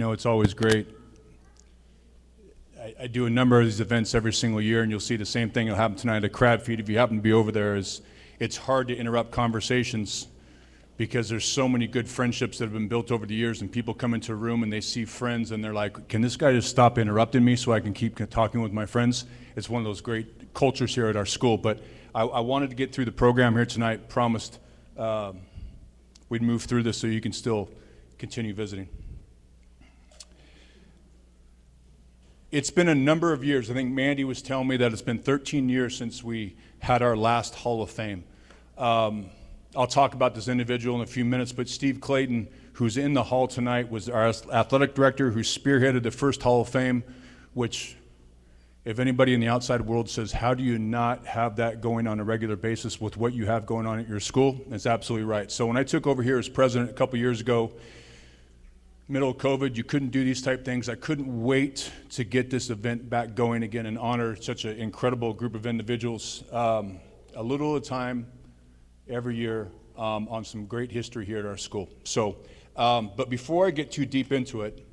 it's always great. I do a number of these events every single year, and you'll see the same thing will happen tonight at Crab Feed. If you happen to be over there, it's hard to interrupt conversations because there's so many good friendships that have been built over the years, and people come into a room and they see friends and they're like, can this guy just stop interrupting me so I can keep talking with my friends? It's one of those great cultures here at our school. But I wanted to get through the program here tonight, promised we'd move through this so you can still continue visiting. It's been a number of years. I think Mandy was telling me that it's been 13 years since we had our last Hall of Fame. I'll talk about this individual in a few minutes, but Steve Clayton, who's in the hall tonight, was our athletic director who spearheaded the first Hall of Fame, which, if anybody in the outside world says, how do you not have that going on a regular basis with what you have going on at your school? It's absolutely right. So when I took over here as president a couple years ago, middle of COVID, you couldn't do these type things. I couldn't wait to get this event back going again and honor such an incredible group of individuals. A little at a time, every year, on some great history here at our school. So, but before I get too deep into it,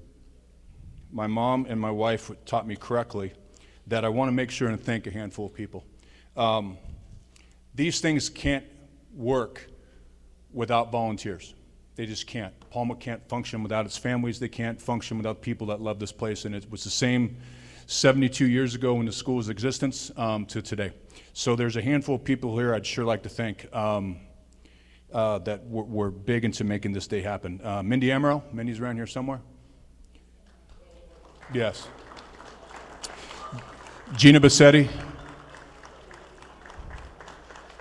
my mom and my wife taught me correctly that I want to make sure and thank a handful of people. These things can't work without volunteers. They just can't. Palma can't function without its families. They can't function without people that love this place. And it was the same 72 years ago in the school's existence to today. So there's a handful of people here I'd sure like to thank that were big into making this day happen. Mindy Amaral. Mindy's around here somewhere? Yes. Gina Bassetti.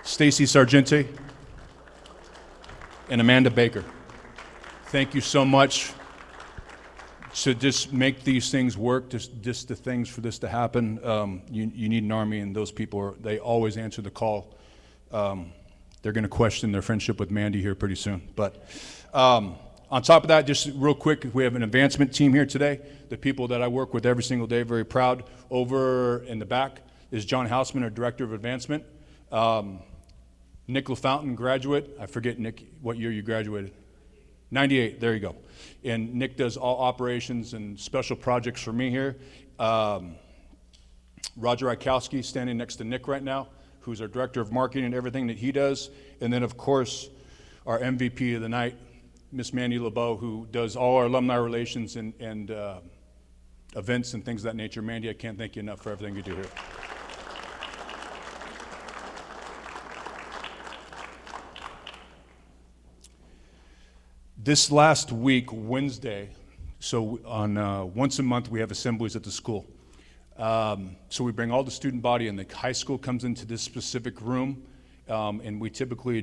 Stacy Sargenti. And Amanda Baker. Thank you so much to just make these things work, just the things for this to happen. You need an army, and those people, they always answer the call. They're going to question their friendship with Mandy here pretty soon. But on top of that, just real quick, we have an advancement team here today. The people that I work with every single day, very proud. Over in the back is John Hausman, our Director of Advancement. Nick LaFountain, graduate. I forget, Nick, what year you graduated? 98, there you go. And Nick does all operations and special projects for me here. Roger Ikowski, standing next to Nick right now, who's our Director of Marketing and everything that he does. And then, of course, our MVP of the night, Miss Mandy LeBeau, who does all our alumni relations and events and things of that nature. Mandy, I can't thank you enough for everything you do here. This last week, Wednesday, so on once a month we have assemblies at the school. So we bring all the student body, and the high school comes into this specific room, and we typically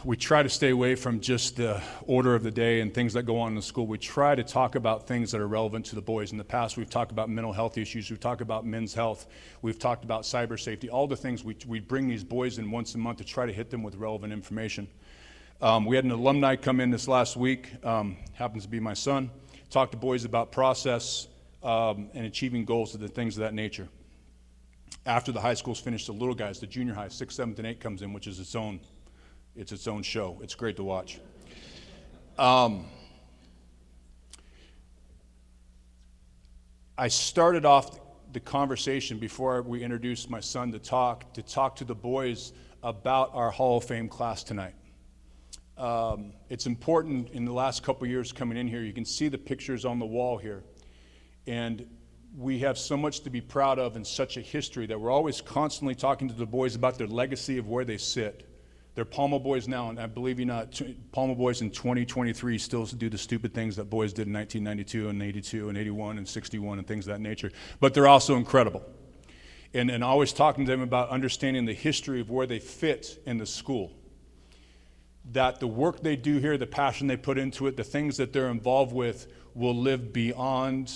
we try to stay away from just the order of the day and things that go on in the school. We try to talk about things that are relevant to the boys. In the past, we've talked about mental health issues, we've talked about men's health, we've talked about cyber safety, all the things we bring these boys in once a month to try to hit them with relevant information. We had an alumni come in this last week, happens to be my son, talk to boys about process and achieving goals and the things of that nature. After the high school's finished, the little guys, the junior high, 6th, 7th, and 8th comes in, which is its own show. It's great to watch. I started off the conversation before we introduced my son to talk to the boys about our Hall of Fame class tonight. It's important in the last couple of years coming in here, you can see the pictures on the wall here. And we have so much to be proud of and such a history that we're always constantly talking to the boys about their legacy of where they sit. They're Palma boys now, and I believe you not, Palma boys in 2023 still do the stupid things that boys did in 1992 and 82 and 81 and 61 and things of that nature. But they're also incredible. And always talking to them about understanding the history of where they fit in the school. That the work they do here, the passion they put into it, the things that they're involved with will live beyond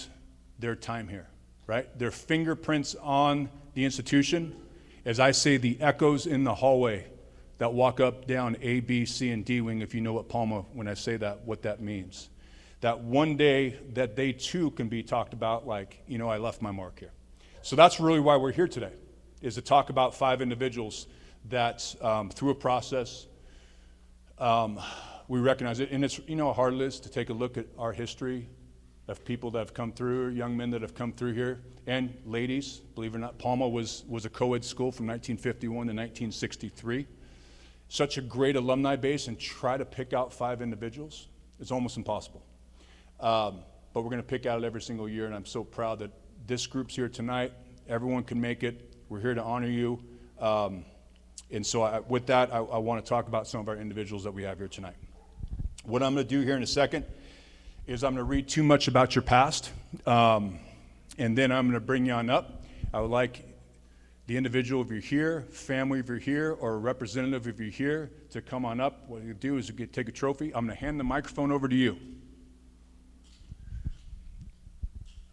their time here, right? Their fingerprints on the institution, as I say, the echoes in the hallway that walk up, down A, B, C, and D wing, if you know what Palma, when I say that, what that means. That one day that they too can be talked about like, I left my mark here. So that's really why we're here today, is to talk about 5 individuals that through a process, we recognize it. And it's, you know how hard it is to take a look at our history of people that have come through, young men that have come through here, and ladies, believe it or not. Palma was a co-ed school from 1951 to 1963. Such a great alumni base, and try to pick out 5 individuals, it's almost impossible. But we're going to pick out it every single year, and I'm so proud that this group's here tonight. Everyone can make it. We're here to honor you. And so with that, I want to talk about some of our individuals that we have here tonight. What I'm going to do here in a second is I'm going to read too much about your past, and then I'm going to bring you on up. I would like the individual, if you're here, family if you're here, or a representative if you're here, to come on up. What you do is you take a trophy. I'm going to hand the microphone over to you.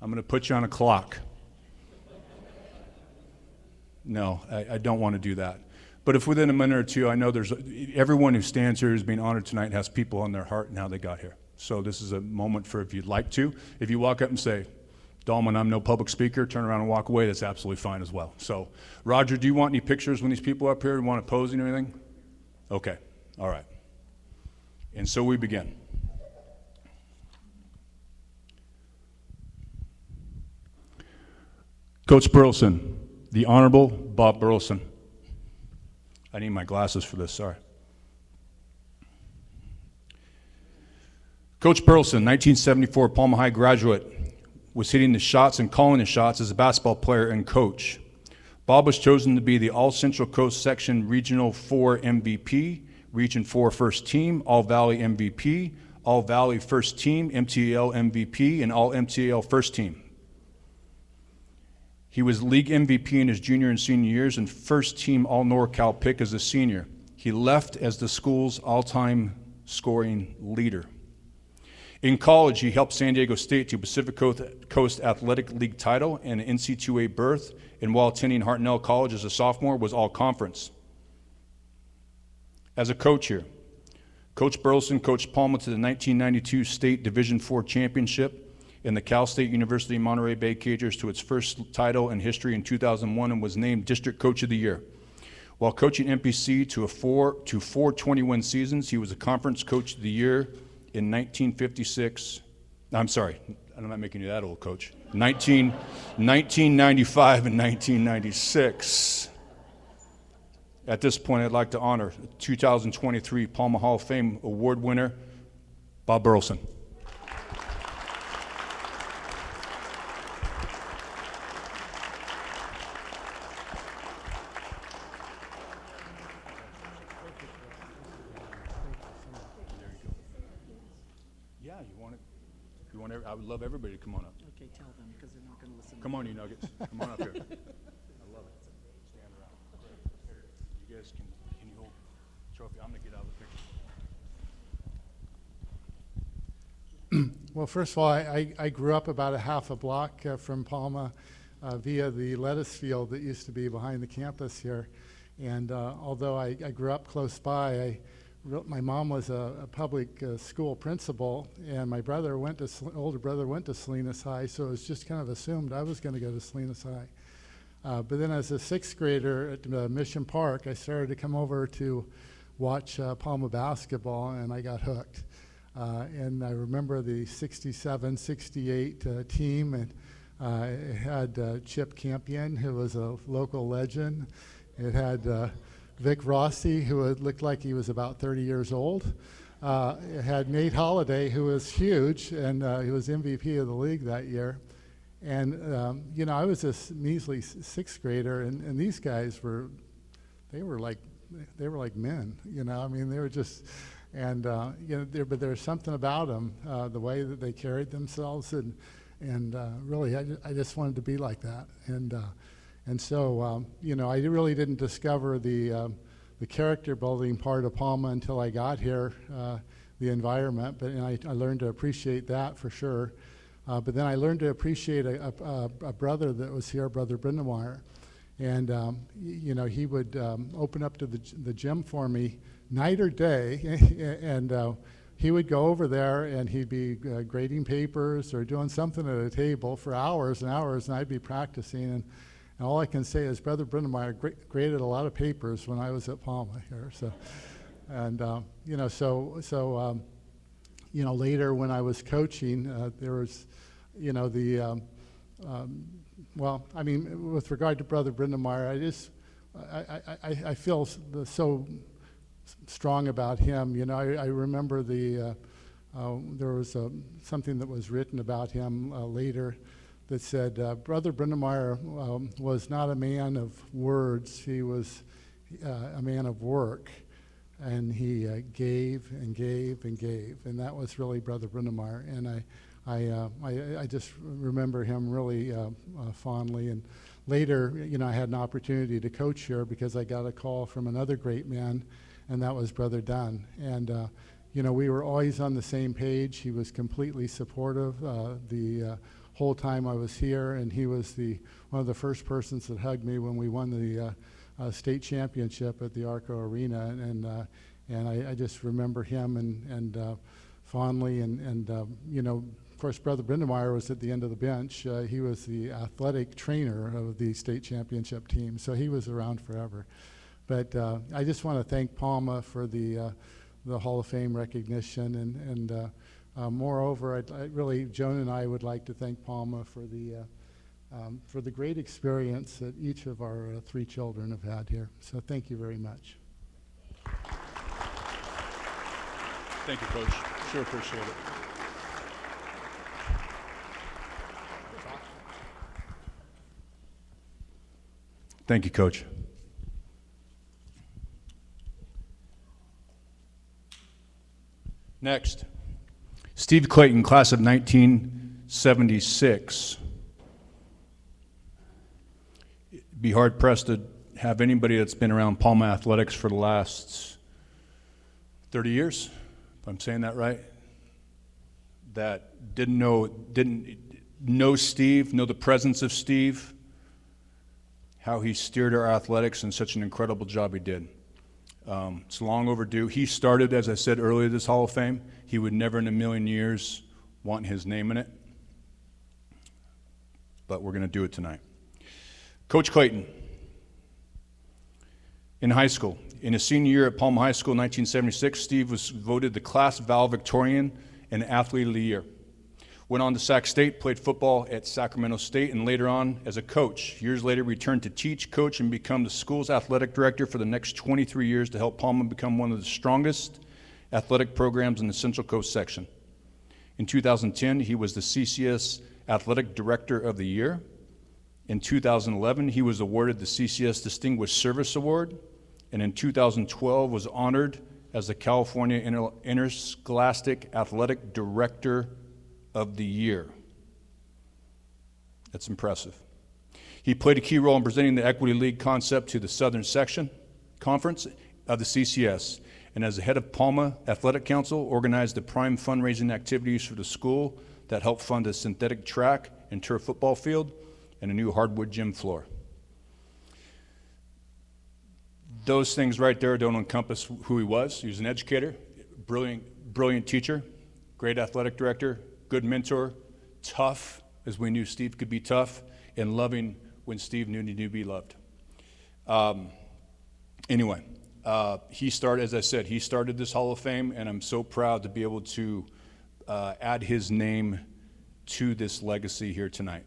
I'm going to put you on a clock. No, I don't want to do that. But if within a minute or two, I know everyone who stands here is being honored tonight has people on their heart and how they got here. So this is a moment for if you'd like to. If you walk up and say, Dahlman, I'm no public speaker, turn around and walk away, that's absolutely fine as well. So, Roger, do you want any pictures when these people are up here? You want to pose or anything? Okay, all right. And so we begin. Coach Burleson, the Honorable Bob Burleson. I need my glasses for this, sorry. Coach Burleson, 1974 Palma High graduate, was hitting the shots and calling the shots as a basketball player and coach. Bob was chosen to be the All Central Coast Section Regional 4 MVP, Region 4 First Team, All Valley MVP, All Valley First Team, MTL MVP, and All MTL First Team. He was league MVP in his junior and senior years and first team All NorCal pick as a senior. He left as the school's all-time scoring leader. In college, he helped San Diego State to Pacific Coast Athletic League title and an NC2A berth, and while attending Hartnell College as a sophomore, was all-conference. As a coach here, Coach Burleson coached Palma to the 1992 State Division IV Championship and the Cal State University Monterey Bay Cagers to its first title in history in 2001 and was named District Coach of the Year. While coaching MPC to four 20-win seasons, he was a Conference Coach of the Year in 1956. I'm sorry, I'm not making you that old, Coach. 1995 and 1996. At this point, I'd like to honor 2023 Palma Hall of Fame Award winner, Bob Burleson. I would love everybody to come on up. Okay, tell them, because they're not going to listen. Come on, you nuggets. Come on up here. I love it. Stand around. Here, you guys can you hold the trophy? I'm going to get out of the picture. Well, first of all, I grew up about a half a block from Palma via the lettuce field that used to be behind the campus here. And although I grew up close by, my mom was a public school principal, and my older brother went to Salinas High, so it was just kind of assumed I was going to go to Salinas High. But then as a 6th grader at Mission Park, I started to come over to watch Palma basketball, and I got hooked. And I remember the 67-68 team, and it had Chip Campion, who was a local legend. It had Vic Rossi, who looked like he was about 30 years old. It had Nate Holliday, who was huge, and he was MVP of the league that year. And, I was a measly 6th grader, and these guys were like men, I mean, they were just, and, but there was something about them, the way that they carried themselves, and really, I just wanted to be like that. And so, I really didn't discover the character building part of Palma until I got here, the environment, but I learned to appreciate that for sure. But then I learned to appreciate a brother that was here, Brother Brindemeyer. And, he would open up to the gym for me night or day, and he would go over there and he'd be grading papers or doing something at a table for hours and hours, and I'd be practicing. And all I can say is Brother Brindemeyer graded a lot of papers when I was at Palma here. So, And later when I was coaching, there was, with regard to Brother Brindemeyer, I feel so strong about him. I remember there was something that was written about him later that said, Brother Brindemeyer was not a man of words, he was a man of work. And he gave and gave and gave, and that was really Brother Brindemeyer. And I just remember him really fondly. And later, I had an opportunity to coach here because I got a call from another great man, and that was Brother Dunn. And we were always on the same page. He was completely supportive the whole time I was here, and he was one of the first persons that hugged me when we won the state championship at the Arco Arena, and I just remember him and fondly, and of course Brother Brindemeyer was at the end of the bench. He was the athletic trainer of the state championship team, so he was around forever. But I just want to thank Palma for the Hall of Fame recognition, and moreover, Joan and I would like to thank Palma for the great experience that each of our three children have had here. So thank you very much. Thank you, Coach. Sure appreciate it. Thank you, Coach. Next, Steve Clayton, class of 1976. Be hard-pressed to have anybody that's been around Palma athletics for the last 30 years, if I'm saying that right, that didn't know Steve, know the presence of Steve, how he steered our athletics, and such an incredible job he did. It's long overdue. He started, as I said earlier, this Hall of Fame. He would never in a million years want his name in it, but we're going to do it tonight. Coach Clayton, in high school, in his senior year at Palma High School in 1976, Steve was voted the class valedictorian and athlete of the year. Went on to Sac State, played football at Sacramento State, and later on as a coach. Years later, returned to teach, coach, and become the school's athletic director for the next 23 years to help Palma become one of the strongest athletic programs in the Central Coast section. In 2010, he was the CCS Athletic Director of the Year. In 2011, he was awarded the CCS Distinguished Service Award, and in 2012 was honored as the California Interscholastic Athletic Director of the Year. That's impressive. He played a key role in presenting the Equity League concept to the Southern Section Conference of the CCS, and as the head of Palma Athletic Council, organized the prime fundraising activities for the school that helped fund a synthetic track and turf football field and a new hardwood gym floor. Those things right there don't encompass who he was. He was an educator, brilliant teacher, great athletic director, good mentor, tough, as we knew Steve could be tough, and loving when Steve knew he knew to be loved. He started, as I said, he started this Hall of Fame, and I'm so proud to be able to add his name to this legacy here tonight.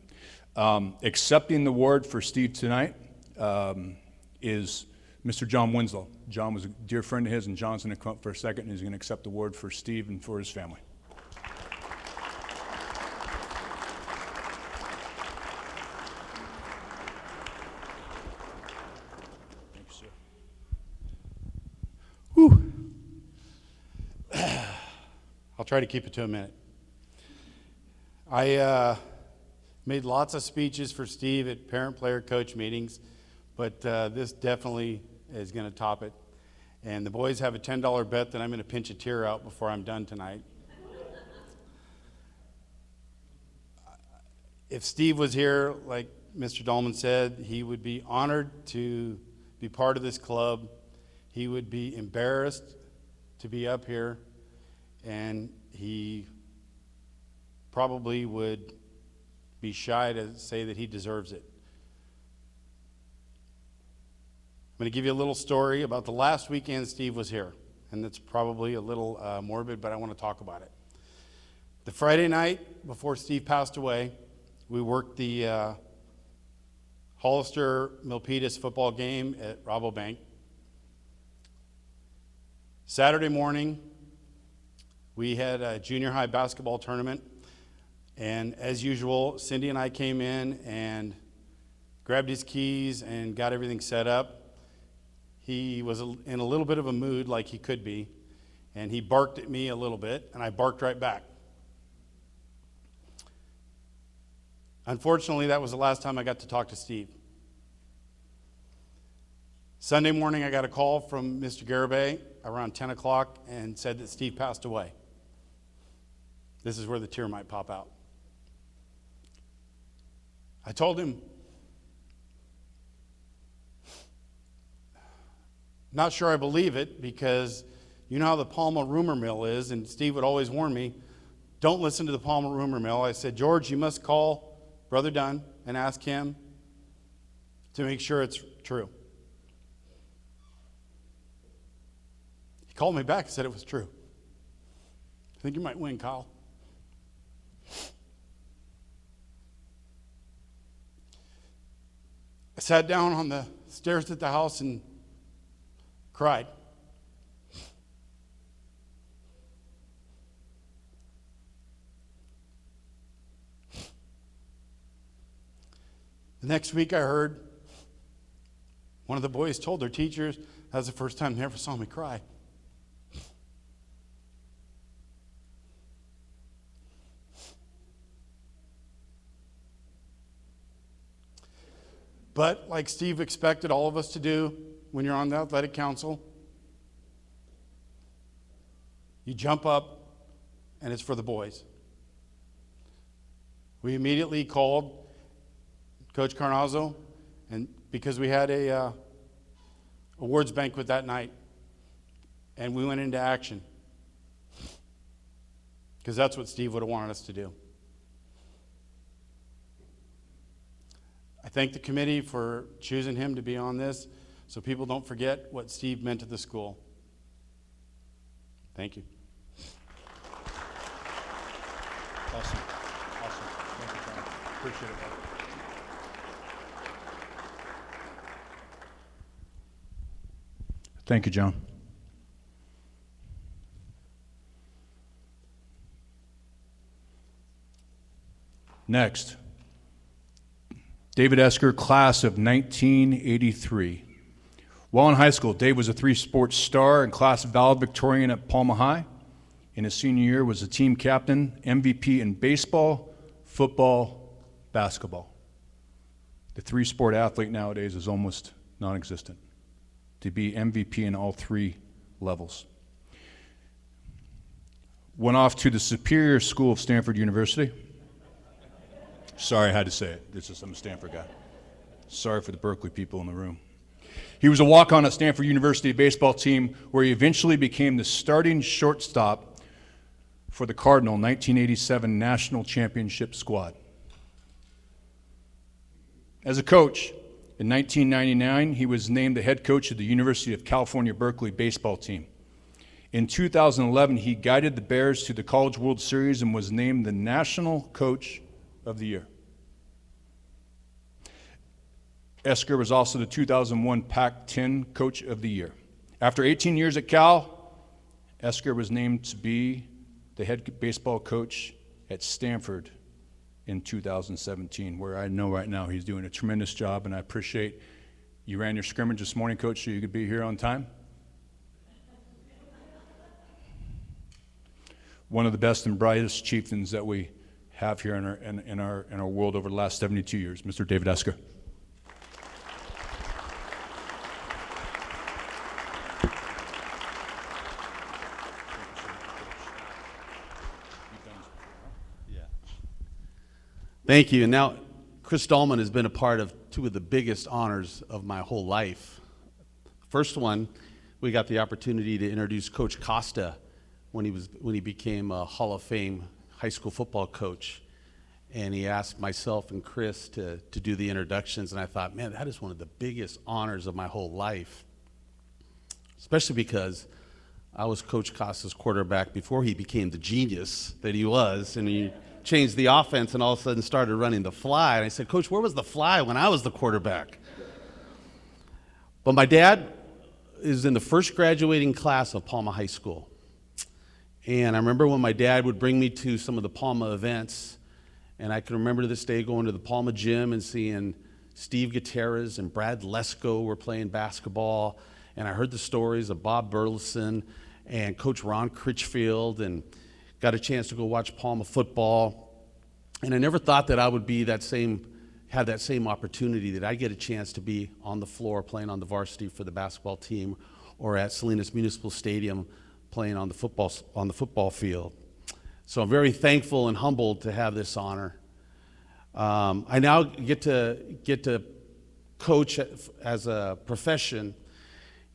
Accepting the award for Steve tonight is Mr. John Winslow. John was a dear friend of his, and John's going to come up for a second, and he's going to accept the award for Steve and for his family. Thank you, sir. Whew. I'll try to keep it to a minute. I made lots of speeches for Steve at parent-player-coach meetings, but this definitely is going to top it. And the boys have a $10 bet that I'm going to pinch a tear out before I'm done tonight. If Steve was here, like Mr. Dahlman said, he would be honored to be part of this club. He would be embarrassed to be up here, and he probably would be shy to say that he deserves it. I'm going to give you a little story about the last weekend Steve was here. and it's probably a little morbid, but I want to talk about it. The Friday night before Steve passed away, we worked the Hollister-Milpitas football game at Rabobank. Saturday morning, we had a junior high basketball tournament, and as usual, Cindy and I came in and grabbed his keys and got everything set up. He was in a little bit of a mood, like he could be, and he barked at me a little bit, and I barked right back. Unfortunately, that was the last time I got to talk to Steve. Sunday morning, I got a call from Mr. Garibay around 10 o'clock and said that Steve passed away. This is where the tear might pop out. I told him, not sure I believe it, because you know how the Palma rumor mill is, and Steve would always warn me, don't listen to the Palma rumor mill. I said, George, you must call Brother Dunn and ask him to make sure it's true. He called me back and said it was true. I think you might win, Kyle. I sat down on the stairs at the house and cried. The next week I heard one of the boys told their teachers that was the first time they ever saw me cry. But like Steve expected all of us to do when you're on the athletic council, you jump up and it's for the boys. We immediately called Coach Carnazzo, and because we had a awards banquet that night, and we went into action because that's what Steve would have wanted us to do. I thank the committee for choosing him to be on this, so people don't forget what Steve meant to the school. Thank you. Awesome. Awesome. Thank you, John. Appreciate it, buddy. Thank you, John. Next, David Esker, class of 1983. While in high school, Dave was a three-sports star and class valedictorian at Palma High. In his senior year, was a team captain, MVP in baseball, football, basketball. The three-sport athlete nowadays is almost non-existent. To be MVP in all three levels. Went off to the Superior School of Stanford University. Sorry, I had to say it. I'm a Stanford guy. Sorry for the Berkeley people in the room. He was a walk-on at Stanford University baseball team, where he eventually became the starting shortstop for the Cardinal 1987 National Championship squad. As a coach, in 1999, he was named the head coach of the University of California, Berkeley baseball team. In 2011, he guided the Bears to the College World Series and was named the National Coach of the Year. Esker was also the 2001 Pac-10 Coach of the Year. After 18 years at Cal, Esker was named to be the head baseball coach at Stanford in 2017, where I know right now he's doing a tremendous job, and I appreciate you ran your scrimmage this morning, Coach, so you could be here on time. One of the best and brightest chieftains that we have here in our world over the last 72 years, Mr. David Esker. Thank you. And now, Chris Dahlman has been a part of two of the biggest honors of my whole life. First one, we got the opportunity to introduce Coach Costa when he became a Hall of Fame high school football coach. And he asked myself and Chris to do the introductions, and I thought, man, that is one of the biggest honors of my whole life, especially because I was Coach Costa's quarterback before he became the genius that he was, and he changed the offense and all of a sudden started running the fly. And I said, Coach, where was the fly when I was the quarterback? But my dad is in the first graduating class of Palma High School. And I remember when my dad would bring me to some of the Palma events, and I can remember to this day going to the Palma gym and seeing Steve Gutierrez and Brad Lesko were playing basketball, and I heard the stories of Bob Burleson and Coach Ron Critchfield, and got a chance to go watch Palma football. And I never thought that I would be have that same opportunity, that I'd get a chance to be on the floor playing on the varsity for the basketball team, or at Salinas Municipal Stadium playing on the football field. So I'm very thankful and humbled to have this honor. I now get to coach as a profession,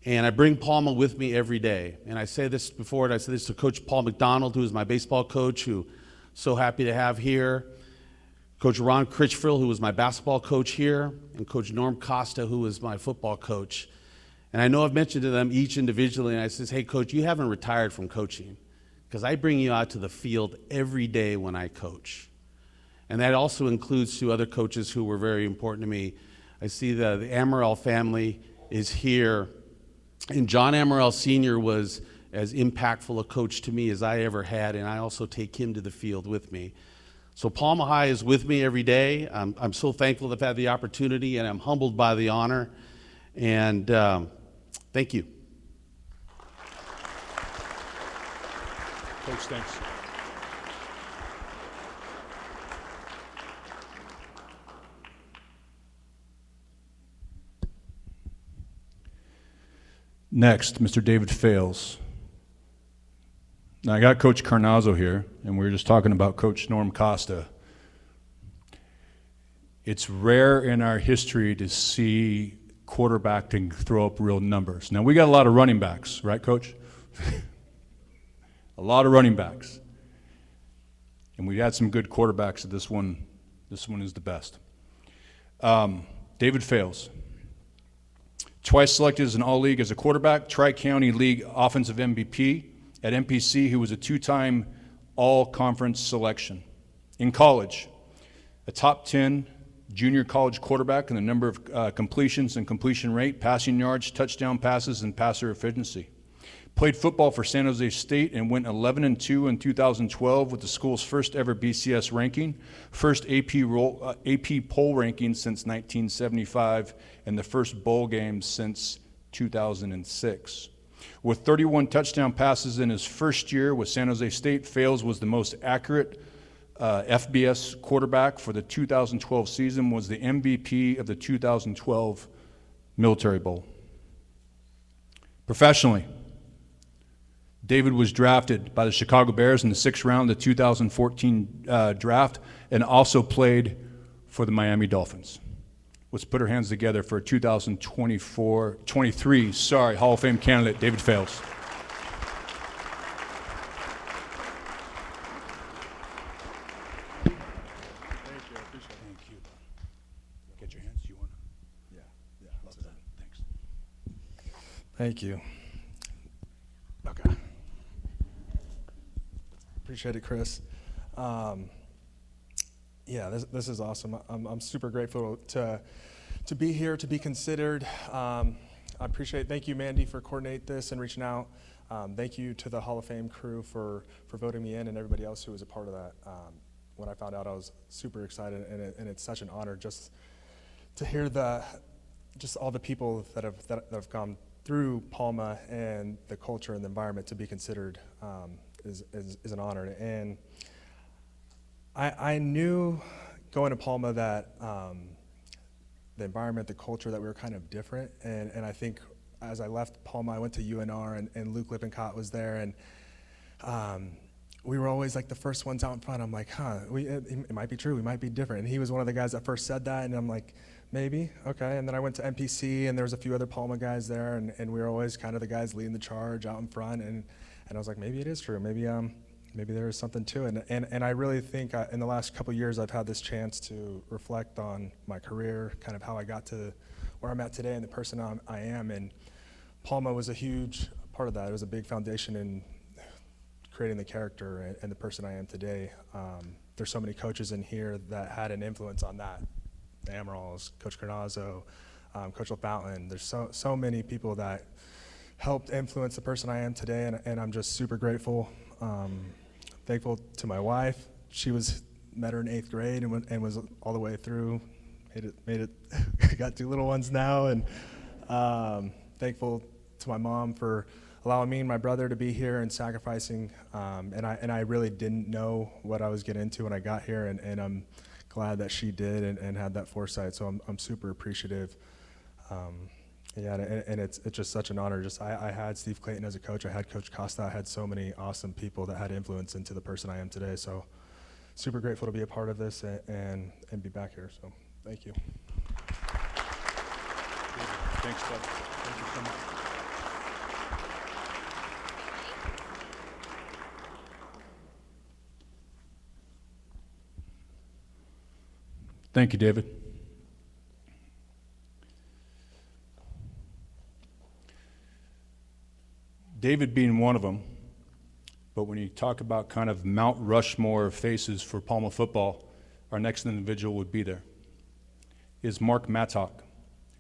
and I bring Palma with me every day. And I say this before, and I say this to Coach Paul McDonald, who is my baseball coach, who so happy to have here. Coach Ron Critchfield, who was my basketball coach here, and Coach Norm Costa, who was my football coach. And I know I've mentioned to them each individually, and I says, hey, Coach, you haven't retired from coaching, because I bring you out to the field every day when I coach. And that also includes two other coaches who were very important to me. I see the Amaral family is here, and John Amaral Sr. was as impactful a coach to me as I ever had, and I also take him to the field with me. So Palma High is with me every day. I'm so thankful to have had the opportunity, and I'm humbled by the honor. And thank you. Coach, thanks. Next, Mr. David Fales. Now, I got Coach Carnazzo here, and we were just talking about Coach Norm Costa. It's rare in our history to see quarterback to throw up real numbers. Now, we got a lot of running backs, right, Coach? A lot of running backs. And we had some good quarterbacks, so this one is the best. David Fales. Twice selected as an All-League as a quarterback, Tri-County League Offensive MVP. At MPC, he was a two-time All-Conference selection. In college, a top 10 junior college quarterback in the number of completions and completion rate, passing yards, touchdown passes, and passer efficiency. Played football for San Jose State and went 11-2 in 2012 with the school's first ever BCS ranking, first AP poll ranking since 1975, and the first bowl game since 2006. With 31 touchdown passes in his first year with San Jose State, Fales was the most accurate FBS quarterback for the 2012 season, was the MVP of the 2012 Military Bowl. Professionally, David was drafted by the Chicago Bears in the 6th round of the 2014 draft, and also played for the Miami Dolphins. Let's put our hands together for 23 Hall of Fame candidate, David Fales. Thank you, I appreciate it. Thank you. Get your hands, you want to? Yeah, Love that. Thanks. Thank you. Okay. Appreciate it, Chris. Yeah, this is awesome. I'm super grateful to be here, to be considered. Thank you, Mandy, for coordinating this and reaching out. Thank you to the Hall of Fame crew for voting me in, and everybody else who was a part of that. When I found out, I was super excited, and it's such an honor just to hear just all the people that have gone through Palma and the culture and the environment to be considered is an honor. And I knew going to Palma that the environment, the culture, that we were kind of different. And I think as I left Palma, I went to UNR, and Luke Lippincott was there, and we were always like the first ones out in front. I'm like, it might be true, we might be different. And he was one of the guys that first said that, and I'm like, maybe, okay. And then I went to MPC, and there was a few other Palma guys there, and we were always kind of the guys leading the charge out in front, and I was like, maybe it is true, maybe there is something to it. And I really think in the last couple of years, I've had this chance to reflect on my career, kind of how I got to where I'm at today and the person I am. And Palma was a huge part of that. It was a big foundation in creating the character and the person I am today. There's so many coaches in here that had an influence on that. The Amarals, Coach Carnazzo, Coach LaFountain. There's so many people that helped influence the person I am today, and I'm just super grateful. Thankful to my wife. Met her in 8th grade and was all the way through. Made it. Got 2 little ones now, and thankful to my mom for allowing me and my brother to be here and sacrificing. And I really didn't know what I was getting into when I got here, and I'm glad that she did and had that foresight. So I'm super appreciative. And it's just such an honor. I had Steve Clayton as a coach. I had Coach Costa. I had so many awesome people that had influence into the person I am today. So super grateful to be a part of this and be back here. So thank you. Thanks, Bud. Thank you so much. Thank you, David. David being one of them, but when you talk about kind of Mount Rushmore faces for Palma football, our next individual would be there, is Mark Mattocks,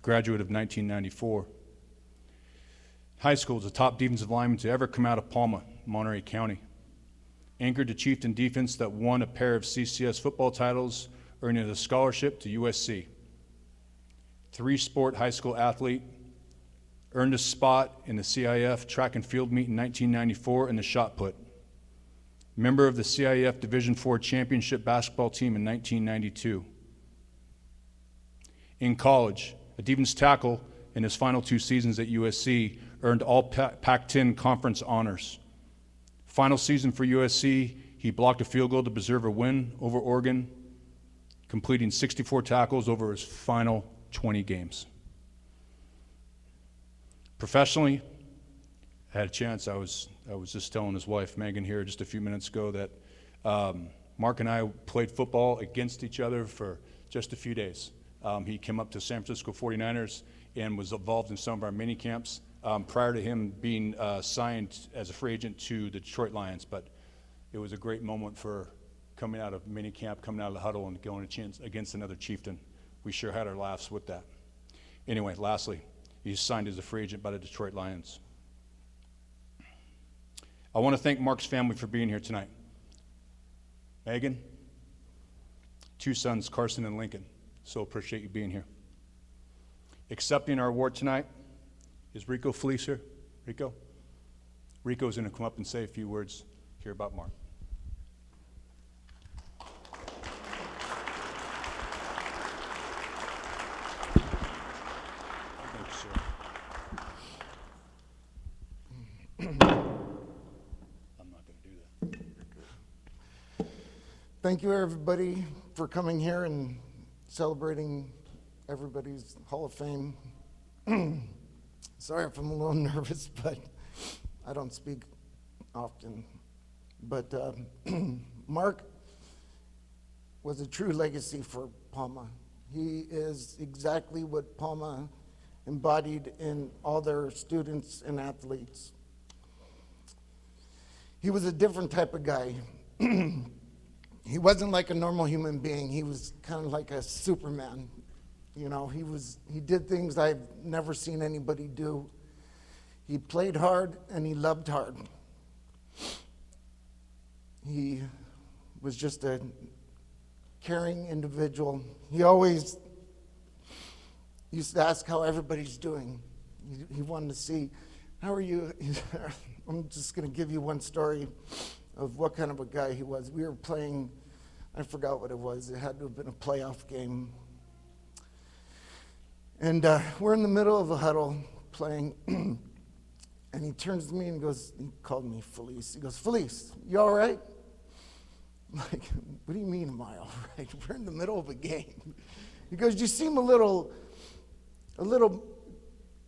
graduate of 1994. High school is the top defensive lineman to ever come out of Palma, Monterey County. Anchored to Chieftain defense that won a pair of CCS football titles, earning a scholarship to USC. 3-sport high school athlete, earned a spot in the CIF track and field meet in 1994 in the shot put. Member of the CIF Division IV championship basketball team in 1992. In college, a defense tackle in his final 2 seasons at USC, earned all Pac-10 conference honors. Final season for USC, he blocked a field goal to preserve a win over Oregon, completing 64 tackles over his final 20 games. Professionally, I had a chance. I was just telling his wife, Megan, here just a few minutes ago that Mark and I played football against each other for just a few days. He came up to San Francisco 49ers and was involved in some of our mini camps prior to him being signed as a free agent to the Detroit Lions. But it was a great moment for coming out of mini camp, coming out of the huddle, and going a chance against another Chieftain. We sure had our laughs with that. Anyway, lastly, he's signed as a free agent by the Detroit Lions. I want to thank Mark's family for being here tonight. Megan, 2 sons, Carson and Lincoln. So appreciate you being here. Accepting our award tonight is Rico Felice here. Rico? Rico's going to come up and say a few words here about Mark. Thank you, sir. I'm not going to do that. Thank you, everybody, for coming here and celebrating everybody's Hall of Fame. Sorry if I'm a little nervous, but I don't speak often. But Mark was a true legacy for Palma. He is exactly what Palma embodied in all their students and athletes. He was a different type of guy. He wasn't like a normal human being. He was kind of like a Superman. You know, he did things I've never seen anybody do. He played hard and he loved hard. He was just a caring individual. He always used to ask how everybody's doing. He wanted to see, how are you? I'm just going to give you one story of what kind of a guy he was. We were playing, I forgot what it was. It had to have been a playoff game. And we're in the middle of a huddle playing, and he turns to me and goes, he called me Felice. He goes, Felice, you all right? I'm like, what do you mean, am I all right? We're in the middle of a game. He goes, you seem a little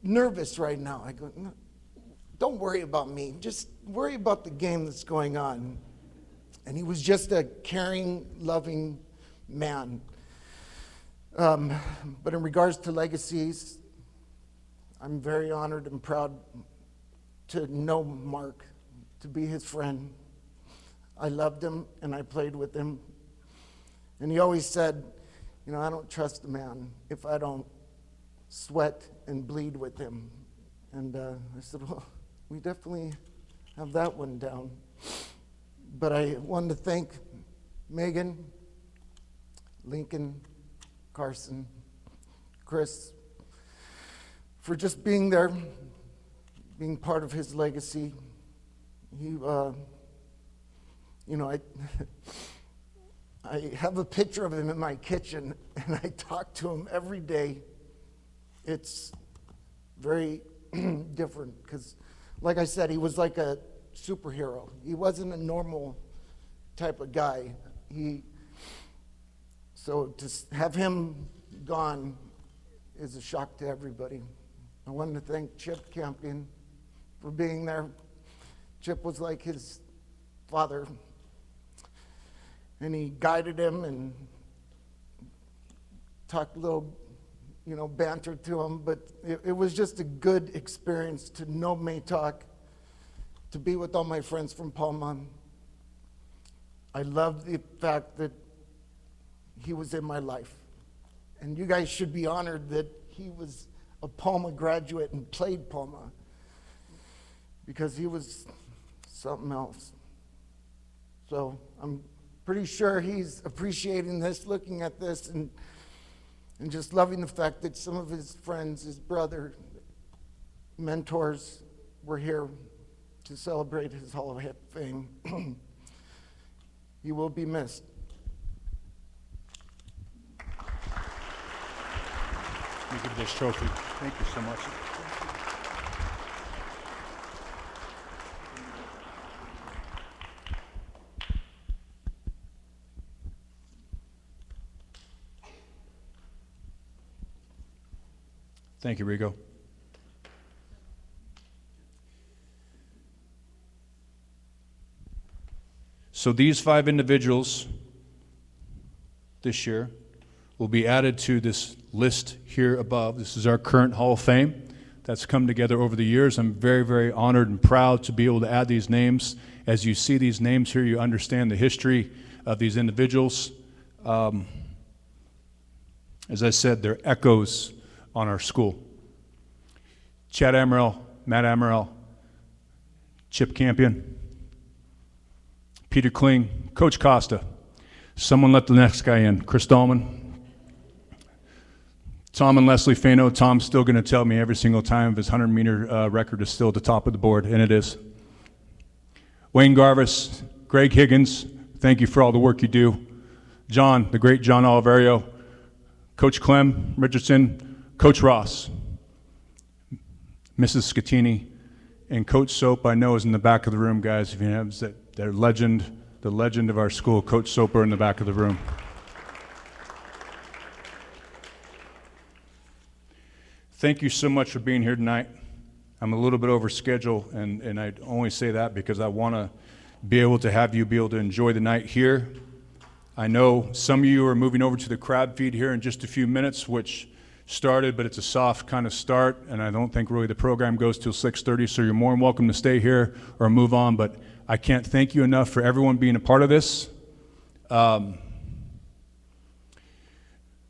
nervous right now. I go, no, don't worry about me. Just worry about the game that's going on. And he was just a caring, loving man. But in regards to legacies, I'm very honored and proud to know Mark, to be his friend. I loved him and I played with him. And he always said, you know, I don't trust a man if I don't sweat and bleed with him. And I said, well, we definitely have that one down. But I wanted to thank Megan, Lincoln, Carson, Chris, for just being there, being part of his legacy. He, you know, I have a picture of him in my kitchen, and I talk to him every day. It's very different because, like I said, he was like a superhero. He wasn't a normal type of guy. So to have him gone is a shock to everybody. I wanted to thank Chip Campion for being there. Chip was like his father, and he guided him and talked a little, you know, banter to him, but it was just a good experience to know Mattocks, to be with all my friends from Palma. I love the fact that he was in my life. And you guys should be honored that he was a Palma graduate and played Palma, because he was something else. So I'm pretty sure he's appreciating this, looking at this, and just loving the fact that some of his friends, his brother, mentors, were here to celebrate his Hall of Fame. He will be missed. Let me give this trophy. Thank you so much. Thank you, Rigo. So these 5 individuals this year will be added to this list here above. This is our current Hall of Fame that's come together over the years. I'm very, very honored and proud to be able to add these names. As you see these names here, you understand the history of these individuals. As I said, they're echoes on our school. Chad Amaral, Matt Amaral, Chip Campion, Peter Kling, Coach Costa. Someone let the next guy in, Chris Dahlman. Tom and Leslie Fano. Tom's still going to tell me every single time if his 100-meter record is still at the top of the board, and it is. Wayne Garvis, Greg Higgins, thank you for all the work you do. John, the great John Oliverio, Coach Clem Richardson, Coach Ross, Mrs. Scatini, and Coach Soap, I know, is in the back of the room, guys. If you have that, their legend, the legend of our school, Coach Soper, in the back of the room. Thank you so much for being here tonight. I'm a little bit over schedule, and I only say that because I want to be able to have you be able to enjoy the night here. I know some of you are moving over to the crab feed here in just a few minutes, which started, but it's a soft kind of start, and I don't think really the program goes till 6:30, so you're more than welcome to stay here or move on, but I can't thank you enough for everyone being a part of this.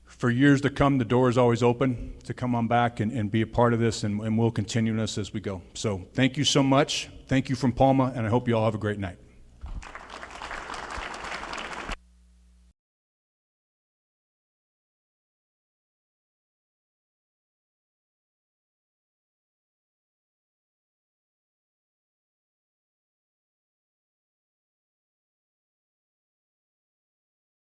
For years to come, the door is always open to come on back and be a part of this, and we'll continue this as we go. So thank you so much. Thank you from Palma, and I hope you all have a great night.